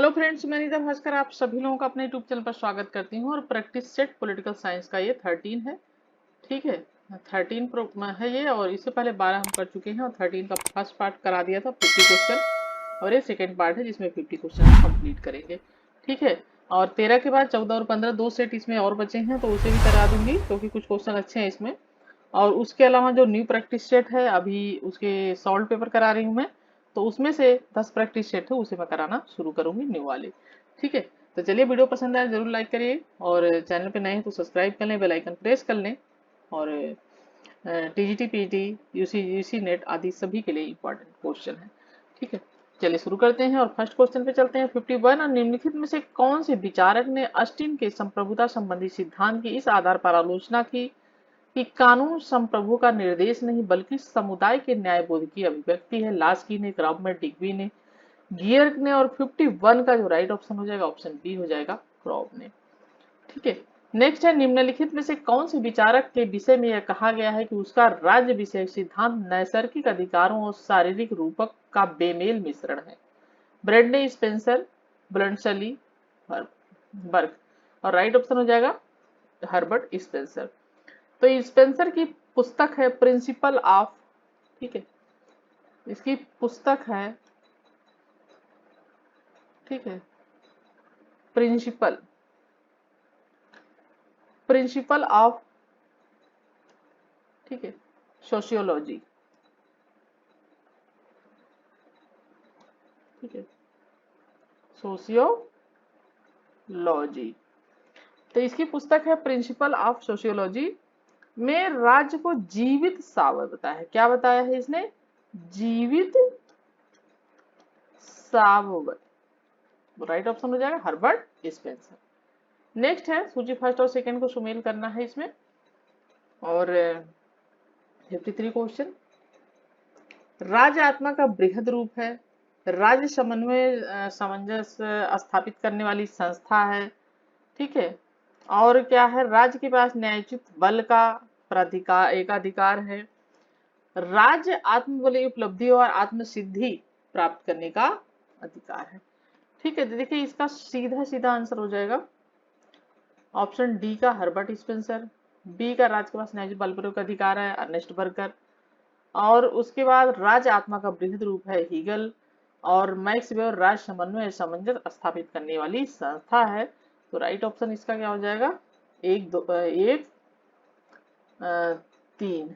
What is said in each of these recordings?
Hello friends, मैं निदा भास्कर आप सभी लोगों का अपने यूट्यूब चैनल पर स्वागत करती हूँ। और प्रैक्टिस सेट पॉलिटिकल साइंस का ये 13 है। ठीक है, 13 प्रो है ये, और इससे पहले 12 हम कर चुके हैं और 13 का फर्स्ट पार्ट करा दिया था 50 क्वेश्चन, और ये सेकेंड पार्ट है जिसमें 50 क्वेश्चन हम कंप्लीट करेंगे। ठीक है, और 13 के बाद 14 और 15 दो सेट इसमें और बचे हैं, तो उसे भी करा दूंगी क्योंकि कुछ क्वेश्चन अच्छे हैं इसमें। और उसके अलावा जो न्यू प्रैक्टिस सेट है अभी उसके सॉल्व पेपर करा रही हूँ मैं, तो उसमें से 10 प्रैक्टिस सेट है उसे मैं कराना शुरू करूंगी न्यू वाले। ठीक है, तो चलिए, वीडियो पसंद आए जरूर लाइक करिए, और चैनल पे नए हैं तो सब्सक्राइब कर लें, बेल आइकन प्रेस कर लें। और TGT PT UC UC net आदि सभी के लिए इंपॉर्टेंट क्वेश्चन है। ठीक है, चलिए शुरू करते हैं और फर्स्ट क्वेश्चन पे चलते हैं। 51 और निम्नलिखित में से कौन से विचारक ने अस्टीन के संप्रभुता संबंधी सिद्धांत की इस आधार पर आलोचना की कि कानून संप्रभु का निर्देश नहीं बल्कि समुदाय के न्यायबोध की अभिव्यक्ति है? लास्की ने, क्रॉप में, डिग्बी ने, गियर्क ने, और 51 का जो राइट ऑप्शन हो जाएगा ऑप्शन बी हो जाएगा, क्रॉप ने। ठीक है, नेक्स्ट है, निम्नलिखित में से कौन से विचारक के विषय में यह कहा गया है कि उसका राज्य विषय सिद्धांत नैसर्गिक अधिकारों और शारीरिक रूपक का बेमेल मिश्रण है? ब्रेडने, स्पेंसर, ब्लंटसली, बर्ग। और राइट ऑप्शन हो जाएगा हर्बर्ट स्पेंसर। तो स्पेंसर की पुस्तक है प्रिंसिपल ऑफ, ठीक है, इसकी पुस्तक है, ठीक है, प्रिंसिपल प्रिंसिपल ऑफ, ठीक है, सोशियोलॉजी। ठीक है, सोशियोलॉजी। तो इसकी पुस्तक है प्रिंसिपल ऑफ सोशियोलॉजी में राज्य को जीवित सावर बताया है। क्या बताया है इसने? जीवित सावर। राइट ऑप्शन हो जाएगा हर्बर्ट स्पेंसर। नेक्स्ट है, सूची फर्स्ट और सेकंड को सुमेल करना है इसमें। और 53 क्वेश्चन, राज्य आत्मा का बृहद रूप है, राज्य समन्वय सामंजस्य स्थापित करने वाली संस्था है। ठीक है, और क्या है? राज्य के पास न्यायोचित बल का प्राधिकार एकाधिकार है, राज्य आत्मबली उपलब्धि और आत्मसिद्धि प्राप्त करने का अधिकार है। ठीक है, तो देखिए इसका सीधा सीधा आंसर हो जाएगा ऑप्शन डी का हर्बर्ट स्पेंसर, बी का राज्य के पास न्यायोचित बल प्रयोग का अधिकार है अर्नेस्ट बर्गर, और उसके बाद राज्य आत्मा का बृहद रूप है हीगल, और मैक्स वेबर राज्य समन्वय सामंजस्य स्थापित करने वाली संस्था है। तो राइट ऑप्शन इसका क्या हो जाएगा? एक दो एक तीन,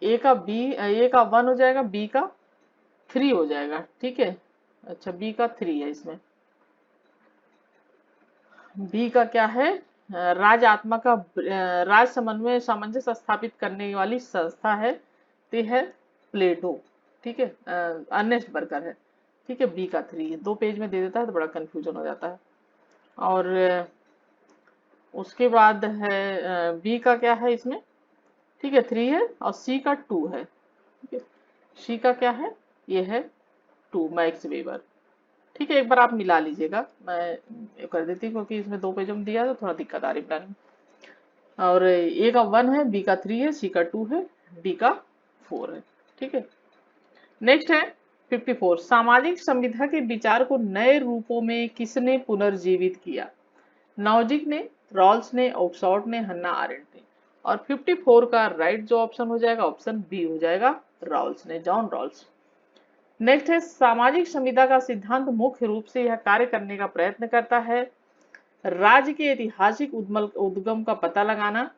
ए का बी, ए का 1 हो जाएगा, बी का 3 हो जाएगा। ठीक है, अच्छा बी का 3 है इसमें। बी का क्या है? राज्य आत्मा का राज्य समन्वय सामंजस्य स्थापित करने वाली संस्था है, ते है प्लेटो। ठीक है, अर्नेस्ट बर्गर है। ठीक है, बी का 3 है, 2 पेज में दे देता है तो बड़ा कंफ्यूजन हो जाता है। और उसके बाद है बी का क्या है इसमें? ठीक है, 3 है, और सी का 2 है। ठीक है, सी का क्या है? ये है 2, मैक्स वेबर। ठीक है, एक बार आप मिला लीजिएगा, मैं कर देती हूँ क्योंकि इसमें 2 पेजों में दिया है तो थोड़ा दिक्कत आ रही बनाने में। और ए का 1 है, बी का 3 है, सी का 2 है, डी का 4 है। ठीक है, नेक्स्ट है 54, सामाजिक संविधा के विचार को नए रूपों में किसने पुनर्जीवित किया? नॉजिक ने, रॉल्स ने, ऑक्सफोर्ड ने, हन्ना आरेंट ने। और 54 का राइट जो ऑप्शन हो जाएगा ऑप्शन बी हो जाएगा, रॉल्स ने, जॉन रॉल्स। नेक्स्ट है, सामाजिक संविधा का सिद्धांत मुख्य रूप से यह कार्य करने का प्रयत्न करता है राज्य के ऐतिहासिक उद्गम का पता लगाना,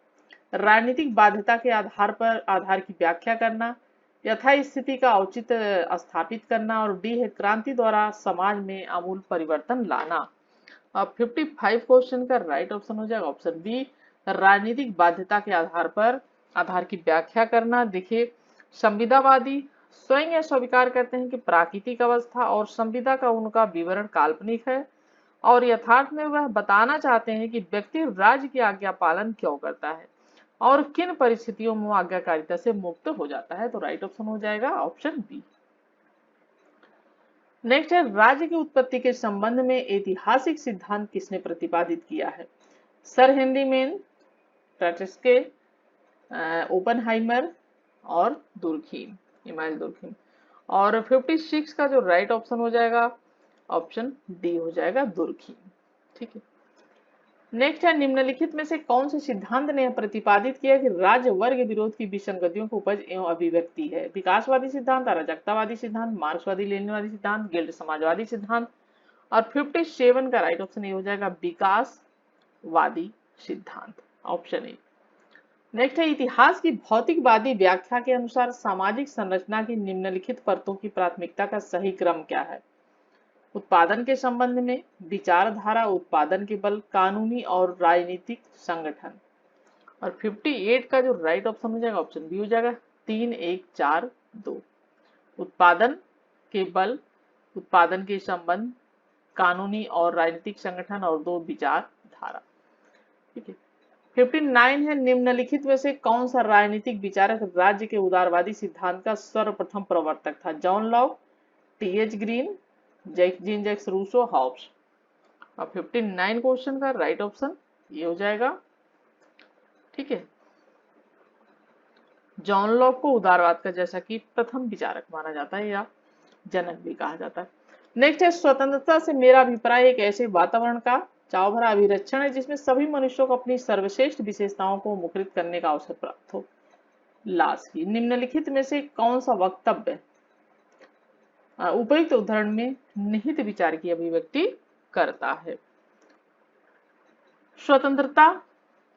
राजनीतिक बाध्यता के आधार पर आधार की व्याख्या करना, यथास्थिति का औचित्य स्थापित करना, और डी है क्रांति द्वारा समाज में आमूल परिवर्तन लाना। अब 55 क्वेश्चन का राइट ऑप्शन हो जाएगा ऑप्शन बी, राजनीतिक बाध्यता के आधार पर आधार की व्याख्या करना। देखिए, संविदावादी स्वयं यह स्वीकार करते हैं कि प्राकृतिक अवस्था और संविदा का उनका विवरण काल्पनिक है, और यथार्थ में वह बताना चाहते हैं कि व्यक्ति राज्य की आज्ञा पालन क्यों करता है और किन परिस्थितियों में आज्ञाकारिता से मुक्त हो जाता है। तो राइट ऑप्शन हो जाएगा ऑप्शन बी। नेक्स्ट है, राज्य की उत्पत्ति के संबंध में ऐतिहासिक सिद्धांत किसने प्रतिपादित किया है? सर हेनरी मेन, ट्रेटस्के, ओपनहाइमर, और दुर्खीम, इमाइल दुर्खीम। और 56 का जो राइट ऑप्शन हो जाएगा ऑप्शन डी हो जाएगा दुर्खी। ठीक है। नेक्स्ट है, निम्नलिखित में से कौन से सिद्धांत ने प्रतिपादित किया कि राज्य वर्ग विरोध की विसंगतियों को उपज एवं अभिव्यक्ति है? विकासवादी सिद्धांत, अराजकतावादी सिद्धांत, मार्क्सवादी लेनिनवादी सिद्धांत, गिल्ड समाजवादी सिद्धांत। और 57 का राइट ऑप्शन ये हो जाएगा विकासवादी सिद्धांत, ऑप्शन ए। नेक्स्ट है, इतिहास की भौतिकवादी व्याख्या के अनुसार सामाजिक संरचना की निम्नलिखित परतों की प्राथमिकता का सही क्रम क्या है? उत्पादन के संबंध में, विचारधारा, उत्पादन के बल, कानूनी और राजनीतिक संगठन। और 58 का जो राइट ऑप्शन हो जाएगा ऑप्शन बी हो जाएगा 3 1 4 2। उत्पादन के बल, उत्पादन के संबंध, कानूनी और राजनीतिक संगठन और 2 विचारधारा। ठीक है। 59 है, निम्नलिखित में से कौन सा राजनीतिक विचारक राज्य के उदारवादी सिद्धांत का सर्वप्रथम प्रवर्तक था? John Locke, T H. Green, Jean Jacques Rousseau, Hobbes. अब 59 क्वेश्चन का राइट ऑप्शन ये हो जाएगा, ठीक है, जॉन लॉक को उदारवाद का जैसा कि प्रथम विचारक माना जाता है या जनक भी कहा जाता है। नेक्स्ट है, स्वतंत्रता से मेरा अभिप्राय एक ऐसे वातावरण का चाव भरा अभिरक्षण है जिसमें सभी मनुष्यों को अपनी सर्वश्रेष्ठ विशेषताओं को मुखरित करने का अवसर प्राप्त हो। लास्की, निम्नलिखित में से कौन सा वक्तव्य उपयुक्त उदाहरण में निहित विचार की अभिव्यक्ति करता है? स्वतंत्रता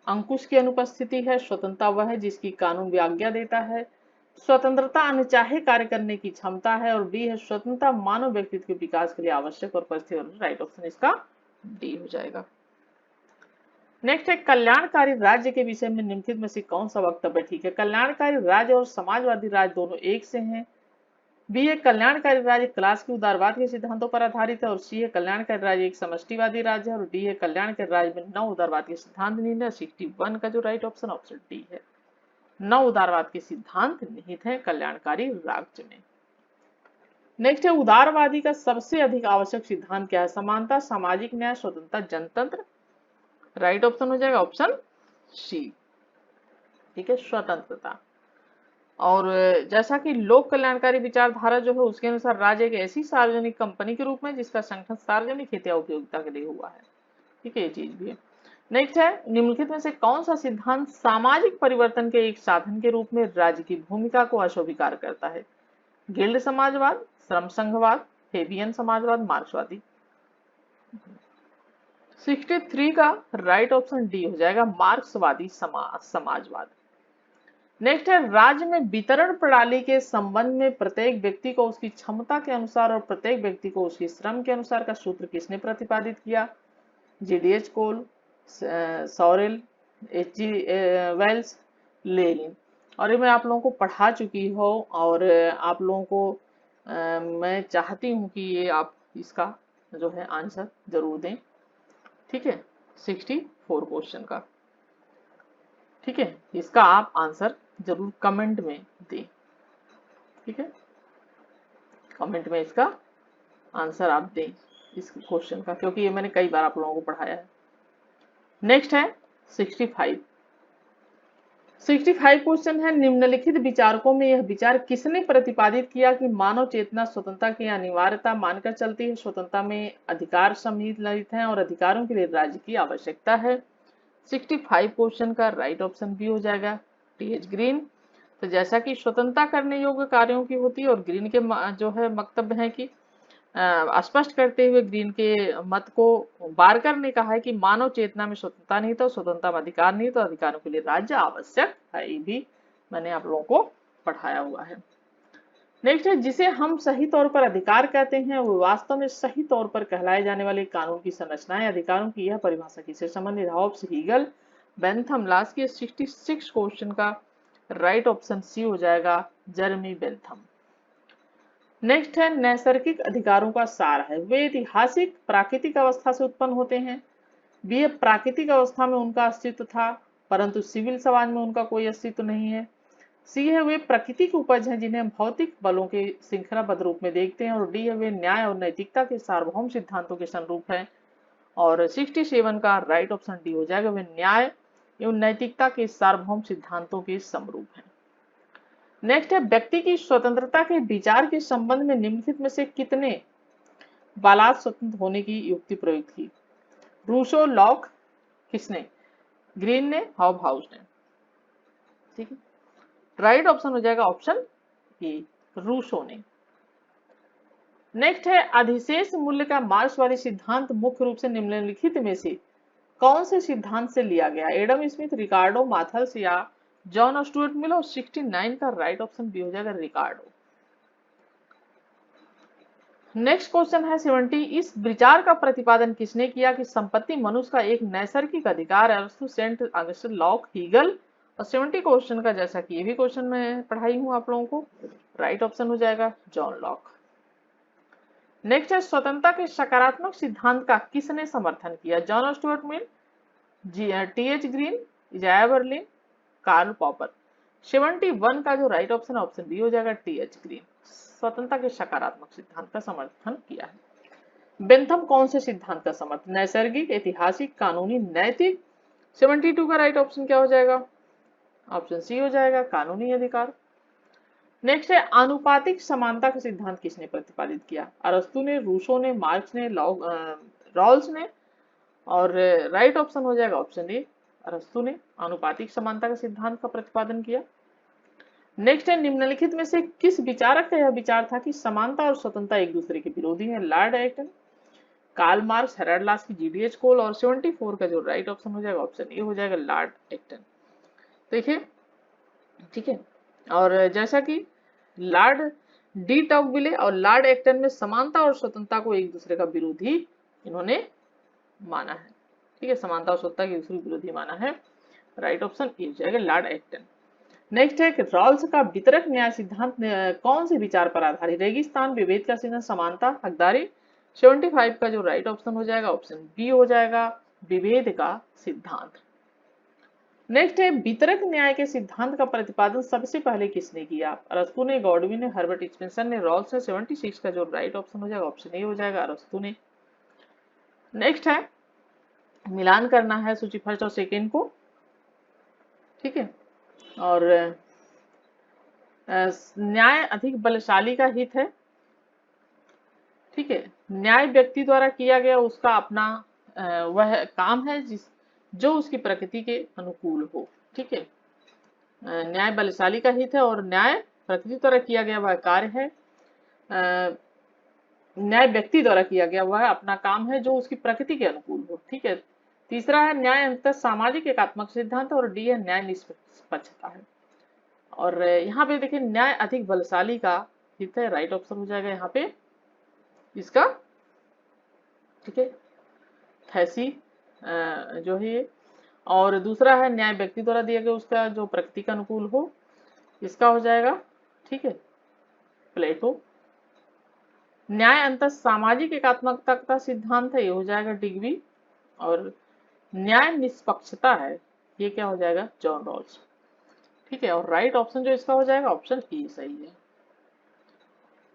अंकुश की अनुपस्थिति है। स्वतंत्रता वह है जिसकी कानून भी आज्ञा देता है। स्वतंत्रता अनचाहे कार्य करने की क्षमता है। और बी है, स्वतंत्रता मानव व्यक्तित्व के विकास के लिए आवश्यक और परिस्थिति। राइट ऑप्शन इसका डी हो जाएगा। नेक्स्ट है, कल्याणकारी राज्य के विषय में निम्नलिखित में से कौन सा वक्तव्य ठीक है? कल्याणकारी राज्य और समाजवादी राज्य दोनों एक से हैं। बी है, कल्याणकारी राज्य क्लास की उदारवाद के सिद्धांतों पर आधारित है। और सी है, कल्याणकारी राज्य एक समष्टिवादी राज्य है। और डी है, कल्याणकारी राज्य में 9 उदारवाद के सिद्धांत निहित है। 61 का जो राइट ऑप्शन ऑप्शन डी है, 9 उदारवाद के सिद्धांत निहित है कल्याणकारी राज्य में। नेक्स्ट है, उदारवादी का सबसे अधिक आवश्यक सिद्धांत क्या है? समानता, सामाजिक न्याय, स्वतंत्रता, जनतंत्र। राइट ऑप्शन हो जाएगा ऑप्शन सी, ठीक है, स्वतंत्रता। और जैसा कि लोक कल्याणकारी विचारधारा जो है उसके अनुसार राज्य एक ऐसी सार्वजनिक कंपनी के रूप में जिसका संगठन सार्वजनिक हित या उपयोगिता के लिए हुआ है। ठीक है, ये चीज भी है। नेक्स्ट है, निम्नलिखित में से कौन सा सिद्धांत सामाजिक परिवर्तन के एक साधन के रूप में राज्य की भूमिका को अस्वीकार करता है? गिल्ड समाजवाद, श्रम संघवाद, फेबियन समाजवाद, मार्क्सवादी। 63 का राइट ऑप्शन डी हो जाएगा मार्क्सवादी समाजवाद। नेक्स्ट है, राज्य में वितरण प्रणाली के संबंध में प्रत्येक व्यक्ति को उसकी क्षमता के अनुसार और प्रत्येक व्यक्ति को उसके श्रम के अनुसार का सूत्र किसने प्रतिपादित किया? GDH Cole, Sorel, H G. Wells, Lenin. और ये मैं आप लोगों को पढ़ा चुकी हूँ और आप लोगों को मैं चाहती हूँ कि ये आप इसका जो है आंसर जरूर दें। ठीक है, 64 क्वेश्चन का, ठीक है, इसका आप आंसर जरूर कमेंट में दें। ठीक है, कमेंट में इसका आंसर आप दें इस क्वेश्चन का, क्योंकि ये मैंने कई बार आप लोगों को पढ़ाया है। नेक्स्ट है 65 क्वेश्चन है, निम्नलिखित विचारकों में यह विचार किसने प्रतिपादित किया कि मानव चेतना स्वतंत्रता की अनिवार्यता मानकर चलती है? स्वतंत्रता में अधिकार सम्मिलित हैं और अधिकारों के लिए राज्य की आवश्यकता है। 65 क्वेश्चन का राइट ऑप्शन बी हो जाएगा टी.एच. ग्रीन। तो जैसा कि स्वतंत्रता करने योग्य कार्यों की होती है और ग्रीन के जो है वक्तव्य है कि स्पष्ट करते हुए ग्रीन के मत को बारकर ने कहा है कि मानव चेतना में स्वतंत्रता नहीं तो स्वतंत्रता में अधिकार नहीं तो अधिकारों के लिए राज्य आवश्यक है। ये भी मैंने आप लोगों को पढ़ाया हुआ है। नेक्स्ट है, जिसे हम सही तौर पर अधिकार कहते हैं वो वास्तव में सही तौर पर कहलाए जाने वाले कानून की संरचना है। अधिकारों की यह परिभाषा किससे संबंधित? Hobbs, Hegel, Bentham. लास्ट के 66 क्वेश्चन का राइट ऑप्शन सी हो जाएगा जेरेमी बेंथम। नेक्स्ट है, नैसर्गिक अधिकारों का सार है, वे ऐतिहासिक प्राकृतिक अवस्था से उत्पन्न होते हैं। बी, प्राकृतिक अवस्था में उनका अस्तित्व था परंतु सिविल समाज में उनका कोई अस्तित्व नहीं है। सी है, वे प्रकृति की उपज हैं जिन्हें भौतिक बलों के श्रृंखलाबद्ध रूप में देखते हैं। और डी है, वे न्याय और नैतिकता के सार्वभौम सिद्धांतों के अनुरूप हैं। और 67 का राइट ऑप्शन डी हो जाएगा, वे न्याय एवं नैतिकता के सार्वभौम सिद्धांतों के समरूप हैं। नेक्स्ट है, व्यक्ति की स्वतंत्रता के विचार के संबंध में निम्नलिखित में से कितने बालात स्वतंत्र होने की युक्ति प्रयुक्त की? रूसो, लॉक, किसने? ग्रीन ने, हॉबहाउस ने। ठीक है, राइट ऑप्शन हो जाएगा ऑप्शन ए, रूसो ने। नेक्स्ट है, अधिशेष मूल्य का मार्क्सवादी सिद्धांत मुख्य रूप से निम्नलिखित में से कौन से सिद्धांत से लिया गया? एडम स्मिथ, रिकार्डो, माथल्स या जॉन स्टुअर्ट मिल? और 69 का राइट ऑप्शन बी हो जाएगा रिकार्डो। नेक्स्ट क्वेश्चन है 70, इस विचार का प्रतिपादन किसने किया कि संपत्ति मनुष्य का एक नैसर्गिक अधिकार है? अरस्तु, सेंट अगस्टिन, लॉक, हीगल। और 70 क्वेश्चन का, जैसा कि ये भी क्वेश्चन मैं पढ़ाई हूं आप लोगों को, राइट ऑप्शन हो जाएगा जॉन लॉक। नेक्स्ट है, स्वतंत्रता के सकारात्मक सिद्धांत का किसने समर्थन किया? John Stuart Mill, T H. Green, Isaiah Berlin, Karl Popper. 71 का जो राइट ऑप्शन है ऑप्शन बी हो जाएगा टी.एच. ग्रीन। स्वतंत्रता के सकारात्मक सिद्धांत का समर्थन किया है। बेंथम कौन से सिद्धांत का समर्थन? नैसर्गिक, ऐतिहासिक, कानूनी, नैतिक। 72 का राइट ऑप्शन क्या हो जाएगा? ऑप्शन सी हो जाएगा कानूनी अधिकार। नेक्स्ट है, आनुपातिक समानता का सिद्धांत किसने प्रतिपादित किया? अरस्तु ने, रूसो ने, मार्क्स ने, रॉल्स ने। और राइट ऑप्शन हो जाएगा ऑप्शन ए, अरस्तु ने आनुपातिक समानता का सिद्धांत का प्रतिपादन किया। नेक्स्ट है, निम्नलिखित में से किस विचारक का यह विचार था कि समानता और स्वतंत्रता एक दूसरे के विरोधी हैं? Lord Acton, Karl Marx, Harold Laski, G D H. Cole. और 74 का जो राइट ऑप्शन हो जाएगा ऑप्शन ए हो जाएगा लॉर्ड एक्टन। देखिए, ठीक है, और जैसा कि लॉर्ड डी टॉकविले और लॉर्ड एक्टन में समानता और स्वतंत्रता को एक दूसरे का विरोधी इन्होंने माना है। ठीक है, समानता और स्वतंत्रता के दूसरे विरोधी माना है। राइट ऑप्शन ए हो जाएगा लॉर्ड एक्टन। नेक्स्ट है, रॉल्स का वितरक न्याय सिद्धांत कौन से विचार पर आधारित? रेगिस्तान, विभेद का सिद्धांत, समानता, हकदारी। 75 का जो राइट ऑप्शन हो जाएगा ऑप्शन बी हो जाएगा विभेद का सिद्धांत। नेक्स्ट है, वितरक न्याय के सिद्धांत का प्रतिपादन सबसे पहले किसने किया? अरस्तु ने, गॉडविन ने, हर्बर्ट स्पेंसर ने, रॉल्स ने। 76 का जो राइट ऑप्शन हो जाएगा ऑप्शन ए हो जाएगा अरस्तु ने। नेक्स्ट है, मिलान करना है सूची फर्स्ट और सेकेंड को। ठीक है, और न्याय अधिक बलशाली का हित है। ठीक है, न्याय व्यक्ति द्वारा किया गया उसका अपना वह काम है जो उसकी प्रकृति के अनुकूल हो। ठीक है, न्याय बलशाली का हित है और न्याय प्रकृति द्वारा किया गया वह कार्य है। न्याय व्यक्ति द्वारा किया गया वह अपना काम है जो उसकी प्रकृति के अनुकूल हो। ठीक है, तीसरा है न्याय अंततः सामाजिक एकात्मक सिद्धांत। और डी है न्याय निष्पक्षता है। और यहाँ पे देखिए, न्याय अधिक बलशाली का हित है। राइट ऑप्शन हो जाएगा यहाँ पे इसका। ठीक है, थैसी जो है। और दूसरा है न्याय व्यक्ति द्वारा दिया गया उसका जो प्रकृति का अनुकूल हो, इसका हो जाएगा, ठीक है, प्लेटो। न्याय अंततः सामाजिक एकात्मकता का सिद्धांत है, ये हो जाएगा डिग्बी। और न्याय निष्पक्षता है, ये क्या हो जाएगा? John Rawls. ठीक है, और राइट ऑप्शन जो इसका हो जाएगा ऑप्शन ए सही है।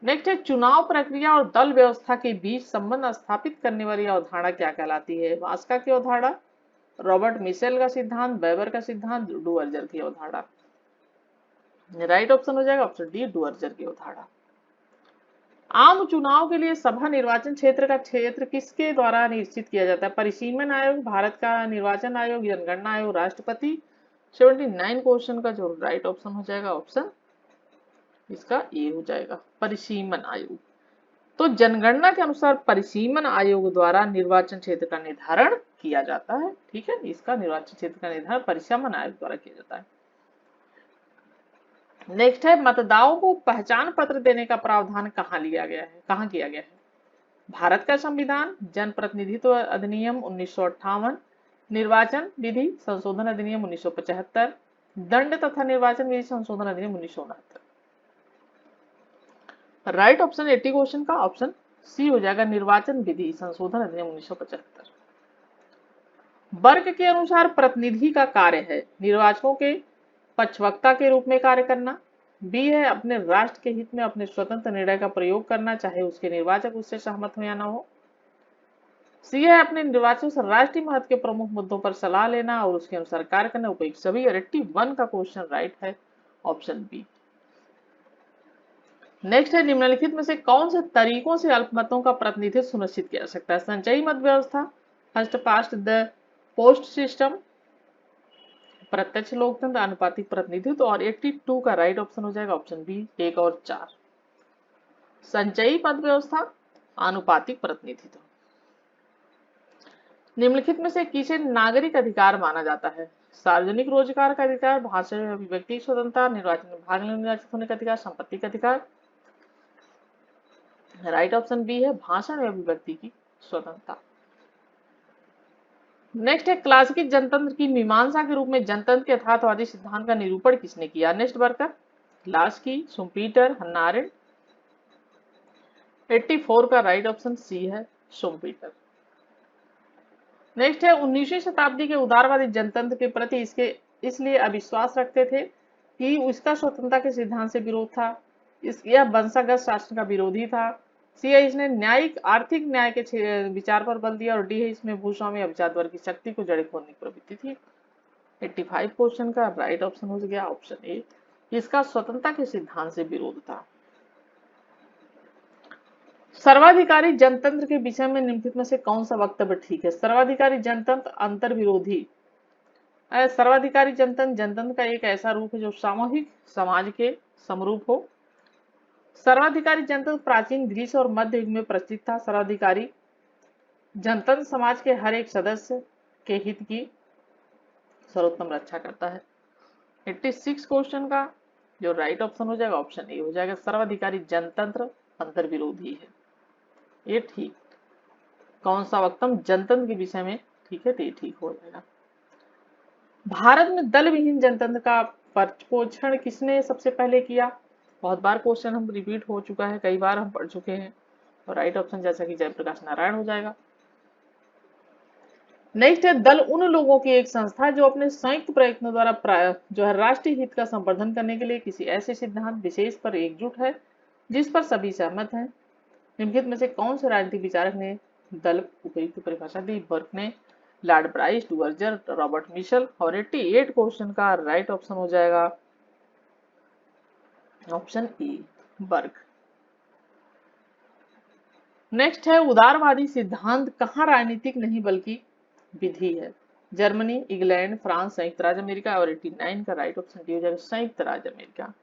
नेक्स्ट है, चुनाव प्रक्रिया और दल व्यवस्था के बीच संबंध स्थापित करने वाली अवधारणा क्या कहलाती है? मास्का की अवधारणा, रॉबर्ट मिशेल का सिद्धांत, वेबर का सिद्धांत, डुअर्जर की अवधारणा। राइट ऑप्शन हो जाएगा ऑप्शन डी, डुअर्जर की अवधारणा। आम चुनाव के लिए सभा निर्वाचन क्षेत्र का क्षेत्र किसके द्वारा निश्चित किया जाता है? परिसीमन आयोग, भारत का निर्वाचन आयोग, जनगणना आयोग, राष्ट्रपति। 79 क्वेश्चन का जो राइट ऑप्शन हो जाएगा ऑप्शन इसका ए हो जाएगा परिसीमन आयोग। तो जनगणना के अनुसार परिसीमन आयोग द्वारा निर्वाचन क्षेत्र का निर्धारण किया जाता है। ठीक है, इसका निर्वाचन क्षेत्र का निर्धारण परिसीमन आयोग द्वारा किया जाता है। नेक्स्ट है, मतदाताओं को पहचान पत्र देने का प्रावधान कहाँ लिया गया है? कहाँ किया गया है? भारत का संविधान, जन प्रतिनिधित्व अधिनियम 1958, निर्वाचन विधि संशोधन अधिनियम 1975, दंड तथा निर्वाचन विधि संशोधन अधिनियम 1969। राइट ऑप्शन 80 क्वेश्चन का ऑप्शन सी हो जाएगा निर्वाचन विधि संशोधन अधिनियम 1975। वर्ग के अनुसार प्रतिनिधि का कार्य है निर्वाचकों के पक्षवक्ता के रूप में कार्य करना। बी है अपने राष्ट्र के हित में अपने स्वतंत्र निर्णय का प्रयोग करना, चाहे उसके निर्वाचक उससे सहमत हो या ना हो। सी है अपने निर्वाचकों से राष्ट्रीय महत्व के प्रमुख मुद्दों पर सलाह लेना और उसके अनुसार कार्य करना। उपयुक्त सभी। 81 का क्वेश्चन राइट है ऑप्शन बी। नेक्स्ट है निम्नलिखित में से कौन से तरीकों से अल्पमतों का प्रतिनिधित्व सुनिश्चित किया जा सकता है? संचयी मत व्यवस्था, first past the post system, प्रत्यक्ष लोकतंत्र, आनुपातिक प्रतिनिधित्व, और 82 का राइट ऑप्शन हो जाएगा ऑप्शन बी 1 और 4। संचयी मत व्यवस्था, आनुपातिक प्रतिनिधित्व। निम्नलिखित में से किसे नागरिक अधिकार माना जाता है? सार्वजनिक रोजगार का अधिकार, भाषण में अभिव्यक्ति की स्वतंत्रता, निर्वाचन में भाग लेने निर्वाचित होने का अधिकार, संपत्ति का अधिकार। राइट ऑप्शन बी है भाषण में अभिव्यक्ति की स्वतंत्रता। नेक्स्ट है क्लासिक जनतंत्र की मीमांसा के रूप में जनतंत्र के यथार्थवादी सिद्धांत का निरूपण किसने किया? अर्नेस्ट बर्कर, लास्की, शुम्पीटर, हन्ना अरेंट। 84 का राइट ऑप्शन सी है शुम्पीटर। नेक्स्ट है 19वीं शताब्दी के उदारवादी जनतंत्र के प्रति इसके इसलिए अविश्वास रखते थे कि उसका स्वतंत्रता के सिद्धांत से विरोध था, यह वंशागत शासन का विरोधी था। सी है इसने न्यायिक आर्थिक न्याय के विचार पर बल दिया, और डी है इसमें भूस्वामी अभिजात वर्ग की शक्ति को जड़े खोलने की प्रवृत्ति थी। 85 क्वेश्चन का राइट ऑप्शन हो गया ऑप्शन ए, इसका स्वतंत्रता के सिद्धांत से विरोध था। सर्वाधिकारी जनतंत्र के विषय में निम्नलिखित में से कौन सा वक्तव्य ठीक है? सर्वाधिकारी जनतंत्र अंतर विरोधी। सर्वाधिकारी जनतंत्र जनतंत्र का एक ऐसा रूप है जो सामूहिक समाज के समरूप हो। सर्वाधिकारी जनतंत्र प्राचीन ग्रीस और मध्य युग में प्रचलित था। सर्वाधिकारी जनतंत्र समाज के हर एक सदस्य के हित की सर्वोत्तम रक्षा करता है। 86 क्वेश्चन का जो राइट ऑप्शन हो जाएगा ऑप्शन ए हो जाएगा, सर्वाधिकारी जनतंत्र अंतर विरोधी है। ये ठीक, कौन सा वक्तव्य जनतंत्र के विषय में ठीक है तो ये ठीक हो जाएगा। भारत में दल विहीन जनतंत्र का पोषण किसने सबसे पहले किया? बहुत बार क्वेश्चन हम रिपीट हो चुका है, कई बार हम पढ़ चुके हैं, और राइट ऑप्शन जैसा कि जयप्रकाश नारायण हो जाएगा। नेक्स्ट है दल उन लोगों की एक संस्था जो अपने संयुक्त प्रयत्नों द्वारा जो है राष्ट्रीय हित का संवर्धन करने के लिए किसी ऐसे सिद्धांत विशेष पर एकजुट है जिस पर सभी सहमत हैं। निम्नलिखित में से कौन से राजनीतिक विचारक ने दल उपयुक्त परिभाषा दी? बर्क ने, लॉर्ड ब्राइस, डुवर्जर, रॉबर्ट मिशेल। और 88 क्वेश्चन का राइट ऑप्शन हो जाएगा ऑप्शन ए बर्क। नेक्स्ट है उदारवादी सिद्धांत कहाँ राजनीतिक नहीं बल्कि विधि है? जर्मनी, इंग्लैंड, फ्रांस, संयुक्त राज्य अमेरिका। और 89 का राइट ऑप्शन डी हो जाएगा संयुक्त राज्य अमेरिका।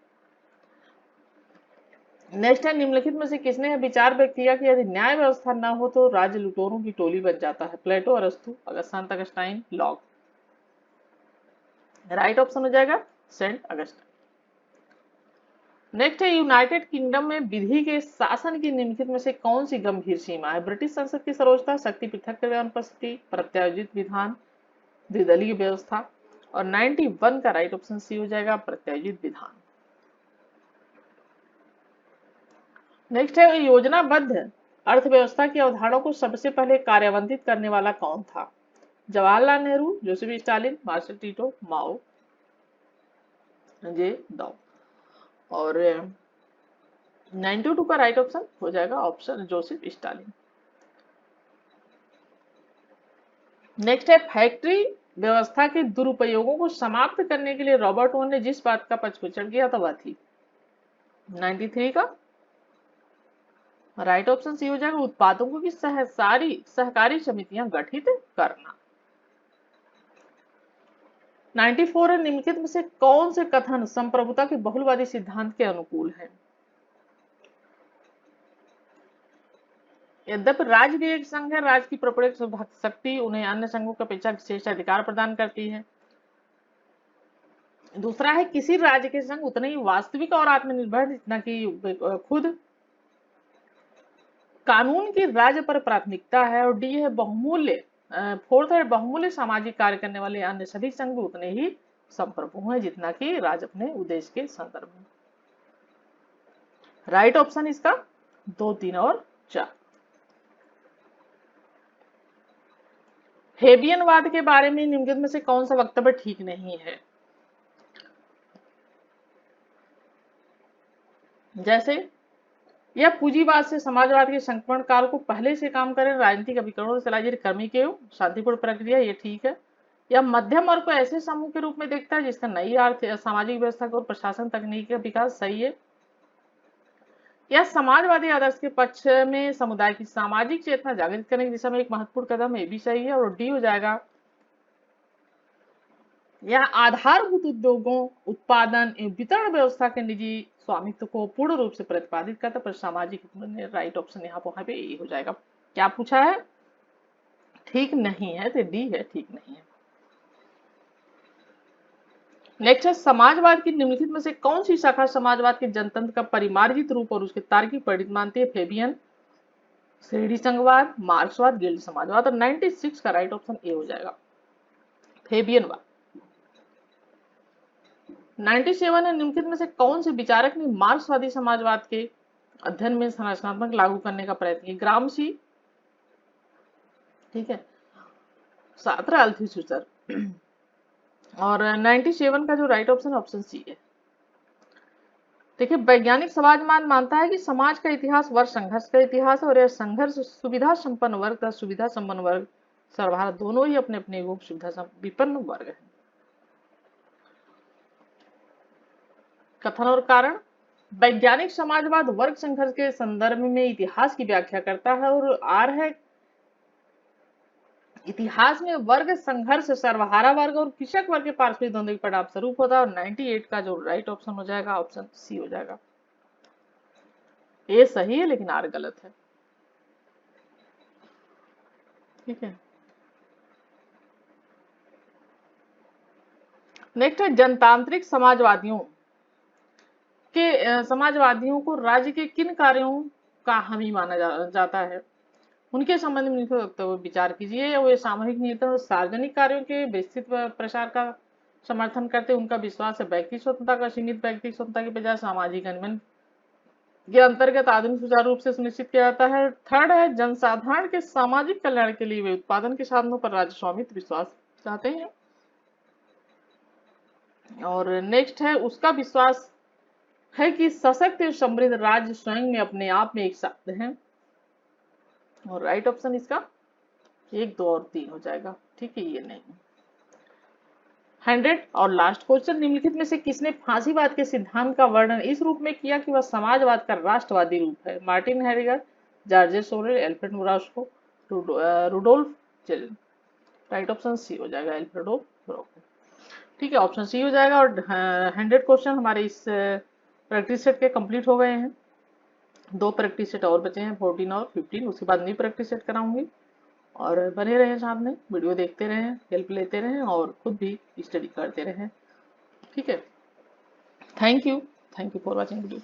नेक्स्ट है निम्नलिखित में से किसने विचार व्यक्त किया कि यदि न्याय व्यवस्था न हो तो राज्य लुटेरों की टोली बन जाता है? प्लेटो, अरस्तु, संत अगस्टाइन, लॉक। राइट ऑप्शन हो जाएगा सेंट अगस्टाइन। नेक्स्ट है यूनाइटेड किंगडम में विधि के शासन की निम्नलिखित में से कौन सी गंभीर सीमा है? ब्रिटिश संसद की सर्वोच्चता, शक्ति पृथक अनुपस्थिति, प्रत्यायोजित विधान, द्विदलीय व्यवस्था। और 91 का राइट ऑप्शन सी हो जाएगा प्रत्यायोजित विधान। नेक्स्ट है योजनाबद्ध अर्थव्यवस्था की अवधारणा को सबसे पहले कार्यान्वित करने वाला कौन था? Jawaharlal Nehru, Joseph Stalin, Marshal Tito, Mao Zedong. और 92 का राइट ऑप्शन हो जाएगा ऑप्शन जोसेफ स्टालिन। नेक्स्ट है फैक्ट्री व्यवस्था के दुरुपयोगों को समाप्त करने के लिए रॉबर्ट ओवन ने जिस बात का पक्षपोषण किया था वह थी? 93 का राइट ऑप्शन सी हो जाएगा उत्पादकों की सहकारी समितियां गठित करना। 94 निम्नलिखित में से कौन से कथन संप्रभुता के बहुलवादी सिद्धांत के अनुकूल है? यद्यपि राज्य भी एक संघ है, राज्य की प्रपंच शक्ति उन्हें अन्य संघों की अपेक्षा विशेष अधिकार प्रदान करती है। दूसरा है किसी राज्य के संघ उतने ही वास्तविक और आत्मनिर्भर जितना कि खुद। कानून की राज्य पर प्राथमिकता है। और डी है बहुमूल्य, फोर्थ है बहुमूल्य सामाजिक कार्य करने वाले अन्य सभी संघ उतने ही संप्रभु हैं जितना कि राज्य अपने उद्देश्य के संदर्भ में। राइट ऑप्शन इसका 2, 3 और 4। हेबियनवाद के बारे में निम्नलिखित में से कौन सा वक्तव्य ठीक नहीं है? जैसे यह पूंजीवाद से समाजवाद के संक्रमण काल को पहले से काम करे, राजनीतिक अभिकरणों से चलाई जा रही क्रमिक एवं शांतिपूर्ण प्रक्रिया, ये ठीक है। यह मध्यम वर्ग को ऐसे समूह के रूप में देखता है जिसका नई आर्थिक सामाजिक व्यवस्था को प्रशासन तकनीक का विकास, सही है। यह समाजवादी आदर्श के पक्ष में समुदाय की सामाजिक चेतना जागृत करने की दिशा में एक महत्वपूर्ण कदम है, ये भी सही है। और डी हो जाएगा, यह आधारभूत उद्योगों, उत्पादन एवं वितरण व्यवस्था के निजी स्वामित्व को पूर्ण रूप से प्रतिपादित करता है, पर सामाजिक राइट ऑप्शन यहाँ वहां पे ए हो जाएगा। क्या पूछा है? ठीक नहीं है, तो डी है, ठीक नहीं है। नेक्स्ट है, समाजवाद की निम्नलिखित में से कौन सी शाखा समाजवाद के जनतंत्र का परिमार्जित रूप और उसके तार्किक परिणत मानती है? फेबियन, श्रेणी संघवाद, मार्क्सवाद, गिल्ड समाजवाद। और 96 का राइट ऑप्शन ए हो जाएगा, फेबियनवाद। 97 है, निम्नलिखित में से कौन से विचारक ने मार्क्सवादी समाजवाद के अध्ययन में संरचनात्मक लागू करने का प्रयत्न किया? ग्रामशी, ठीक है, सात्रा, अल्थुसर। और 97 का जो राइट ऑप्शन ऑप्शन सी है। देखिए, वैज्ञानिक समाजवाद मानता है कि समाज का इतिहास वर्ग संघर्ष का इतिहास है, और यह संघर्ष सुविधा संपन्न वर्ग तथा सुविधा संपन्न वर्ग सर्वहारा दोनों ही अपने अपने सुविधा विपन्न वर्ग है। कथन और कारण, वैज्ञानिक समाजवाद वर्ग संघर्ष के संदर्भ में इतिहास की व्याख्या करता है, और आर है, इतिहास में वर्ग संघर्ष सर्वहारा वर्ग और कृषक वर्ग के पारस्परिक द्वंद्व के परिणाम स्वरूप होता है। और 98 का जो राइट ऑप्शन हो जाएगा ऑप्शन सी हो जाएगा। ए सही है लेकिन आर गलत है, ठीक है। नेक्स्ट है, जनतांत्रिक समाजवादियों को राज्य के किन कार्यों का हामी माना जाता है? उनके संबंध में विचार कीजिए। वे सामूहिक नियंत्रण और सार्वजनिक कार्यों के विस्तृत प्रसार का समर्थन करते हैं। उनका विश्वास है व्यक्ति स्वतंत्रता का सीमित व्यक्ति स्वतंत्रता के बजाय सामाजिक अनुबंध के अंतर्गत आधुनिक सुचारू रूप से सुनिश्चित किया जाता है। थर्ड है, जनसाधारण के सामाजिक कल्याण के लिए वे उत्पादन के साधनों पर राज्य स्वामित्व विश्वास चाहते हैं। और नेक्स्ट है, उसका विश्वास है कि सशक्त और समृद्ध राज्य स्वयं में अपने आप में एक शब्द है। और राइट ऑप्शन इसका 1, 2 और 3 हो जाएगा, ठीक है, ये नहीं। 100 और लास्ट क्वेश्चन, निम्नलिखित में से किसने फांसीवाद के सिद्धांत का वर्णन इस रूप में किया कि वह समाजवाद का राष्ट्रवादी रूप है? Martin Heidegger, George Sorel, Alfred मुरास्को, Rudolf Kjellen. Right option C हो जाएगा, एल्फ्रेडो मुरास्को, ठीक है, ऑप्शन सी हो जाएगा। और 100 क्वेश्चन हमारे इस प्रैक्टिस सेट के कंप्लीट हो गए हैं। 2 प्रैक्टिस सेट और बचे हैं, 14 और 15, उसके बाद नई प्रैक्टिस सेट कराऊंगी। और बने रहें साथ में, वीडियो देखते रहें, हेल्प लेते रहें और खुद भी स्टडी करते रहें, ठीक है। Thank you for watching video.